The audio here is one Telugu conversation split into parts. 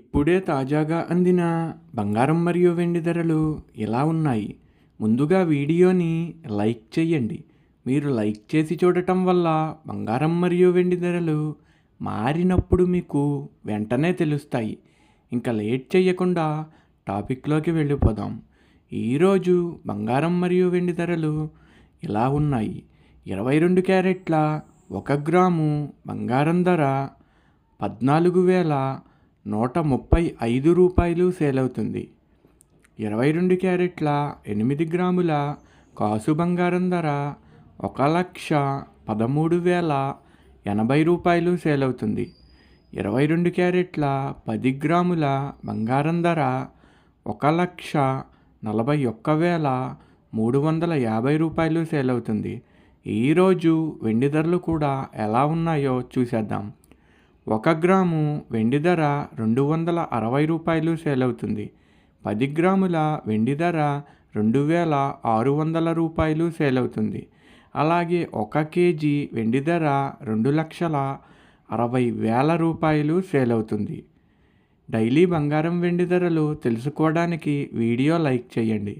ఇప్పుడే తాజాగా అందిన బంగారం మరియు వెండి ధరలు ఎలా ఉన్నాయి? ముందుగా వీడియోని లైక్ చేయండి. మీరు లైక్ చేసి చూడటం వల్ల బంగారం మరియు వెండి ధరలు మారినప్పుడు మీకు వెంటనే తెలుస్తాయి. ఇంకా లేట్ చేయకుండా టాపిక్లోకి వెళ్ళిపోదాం. ఈరోజు బంగారం మరియు వెండి ధరలు ఎలా ఉన్నాయి? 22 క్యారెట్ల 1 గ్రాము బంగారం ధర 14,135 రూపాయలు సేల్ అవుతుంది. 22 క్యారెట్ల 8 గ్రాముల కాసు బంగారం ధర 1,13,080 రూపాయలు సేల్ అవుతుంది. 22 క్యారెట్ల 10 గ్రాముల బంగారం ధర 1,41,350 రూపాయలు సేల్ అవుతుంది. ఈరోజు వెండి ధరలు కూడా ఎలా ఉన్నాయో చూసేద్దాం. 1 గ్రాము వెండి ధర 260 రూపాయలు సేల్ అవుతుంది. 10 గ్రాముల వెండి ధర 2,600 రూపాయలు సేల్ అవుతుంది. అలాగే 1 కేజీ వెండి ధర 2,60,000 రూపాయలు సేల్ అవుతుంది. డైలీ బంగారం వెండి ధరలు తెలుసుకోవడానికి వీడియో లైక్ చేయండి.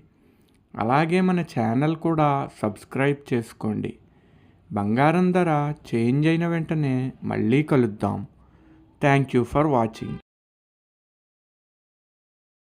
అలాగే మన ఛానల్ కూడా సబ్స్క్రైబ్ చేసుకోండి. బంగారం ధర చేంజ్ అయిన వెంటనే మళ్ళీ కలుద్దాం. Thank you for watching.